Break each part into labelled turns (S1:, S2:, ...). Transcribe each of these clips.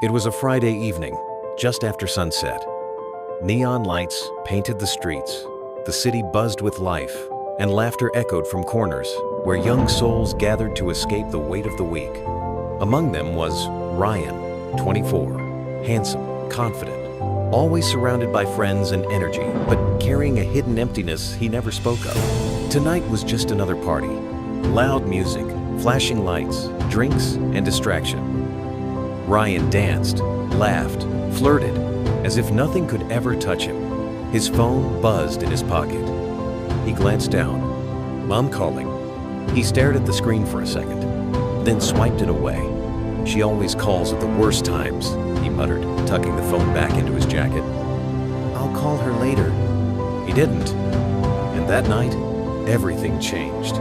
S1: It was a Friday evening, just after sunset. Neon lights painted the streets, the city buzzed with life, and laughter echoed from corners where young souls gathered to escape the weight of the week. Among them was Ryan, 24, handsome, confident, always surrounded by friends and energy, but carrying a hidden emptiness he never spoke of. Tonight was just another party. Loud music, flashing lights, drinks, and distraction. Ryan danced, laughed, flirted, as if nothing could ever touch him. His phone buzzed in his pocket. He glanced down. Mom calling. He stared at the screen for a second, then swiped it away. She always calls at the worst times, he muttered, tucking the phone back into his jacket. I'll call her later. He didn't. And that night, everything changed.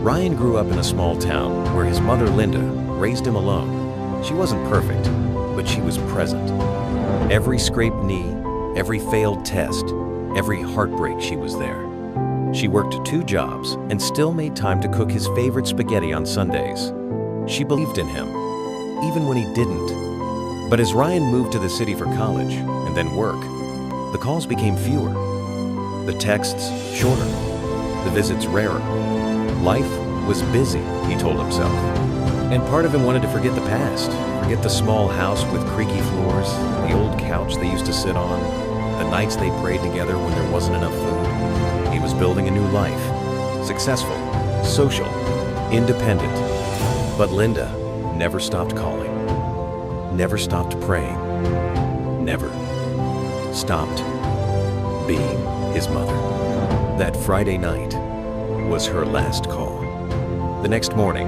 S1: Ryan grew up in a small town where his mother, Linda, raised him alone. She wasn't perfect, but she was present. Every scraped knee, every failed test, every heartbreak, she was there. She worked 2 jobs and still made time to cook his favorite spaghetti on Sundays. She believed in him, even when he didn't. But as Ryan moved to the city for college and then work, the calls became fewer, the texts shorter, the visits rarer. Life was busy, he told himself. And part of him wanted to forget the past, forget the small house with creaky floors, the old couch they used to sit on, the nights they prayed together when there wasn't enough food. He was building a new life, successful, social, independent. But Linda never stopped calling, never stopped praying, never stopped being his mother. That Friday night was her last call. The next morning,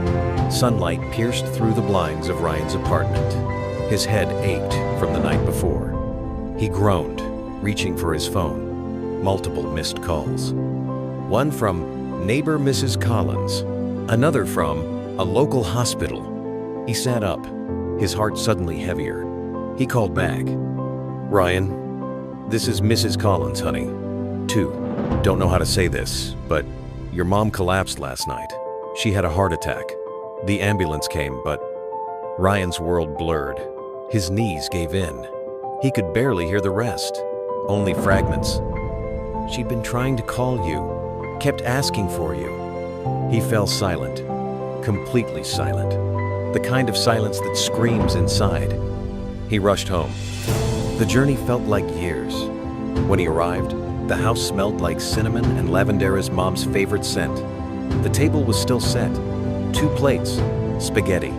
S1: sunlight pierced through the blinds of Ryan's apartment. His head ached from the night before. He groaned, reaching for his phone. Multiple missed calls. One from neighbor Mrs. Collins, another from a local hospital. He sat up, his heart suddenly heavier. He called back. Ryan, this is Mrs. Collins, honey. 2. Don't know how to say this, but your mom collapsed last night. She had a heart attack. The ambulance came, but Ryan's world blurred. His knees gave in. He could barely hear the rest, only fragments. She'd been trying to call you, kept asking for you. He fell silent, completely silent, the kind of silence that screams inside. He rushed home. The journey felt like years. When he arrived, the house smelled like cinnamon and Lavendera's mom's favorite scent. The table was still set. 2 plates, spaghetti.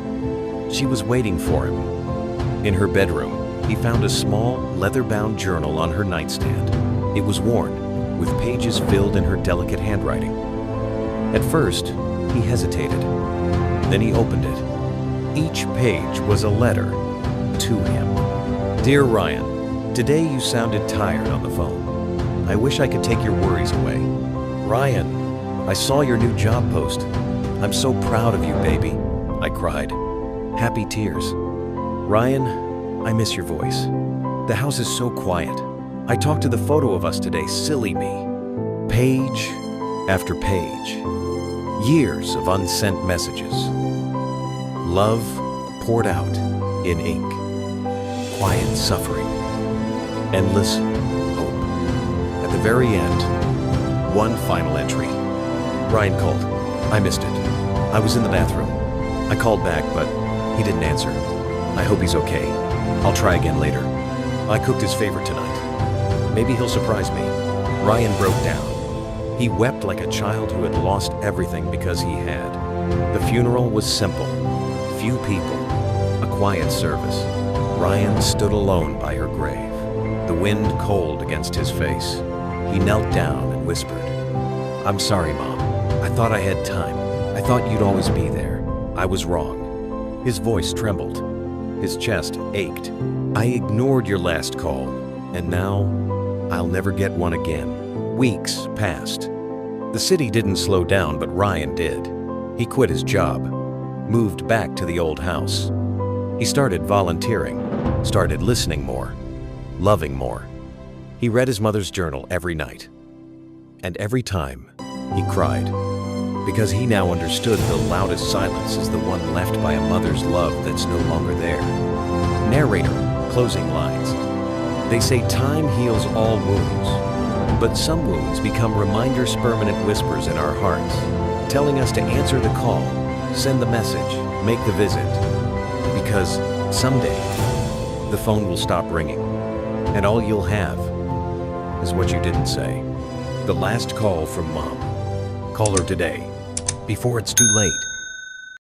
S1: She was waiting for him. In her bedroom, he found a small, leather-bound journal on her nightstand. It was worn, with pages filled in her delicate handwriting. At first, he hesitated. Then he opened it. Each page was a letter to him. Dear Ryan, today you sounded tired on the phone. I wish I could take your worries away. Ryan, I saw your new job post. I'm so proud of you, baby. I cried. Happy tears. Ryan, I miss your voice. The house is so quiet. I talked to the photo of us today, silly me. Page after page. Years of unsent messages. Love poured out in ink. Quiet suffering. Endless hope. At the very end, one final entry. Ryan called. I missed it. I was in the bathroom. I called back, but he didn't answer. I hope he's okay. I'll try again later. I cooked his favorite tonight. Maybe he'll surprise me. Ryan broke down. He wept like a child who had lost everything because he had. The funeral was simple. Few people. A quiet service. Ryan stood alone by her grave. The wind cold against his face. He knelt down and whispered, I'm sorry, Mom. I thought I had time. I thought you'd always be there. I was wrong. His voice trembled. His chest ached. I ignored your last call, and now I'll never get one again. Weeks passed. The city didn't slow down, but Ryan did. He quit his job, moved back to the old house. He started volunteering, started listening more, loving more. He read his mother's journal every night. And every time, he cried, because he now understood the loudest silence is the one left by a mother's love that's no longer there. Narrator, closing lines. They say time heals all wounds, but some wounds become reminders, permanent whispers in our hearts, telling us to answer the call, send the message, make the visit. Because someday, the phone will stop ringing, and all you'll have is what you didn't say. The last call from Mom. Call her today, before it's too late.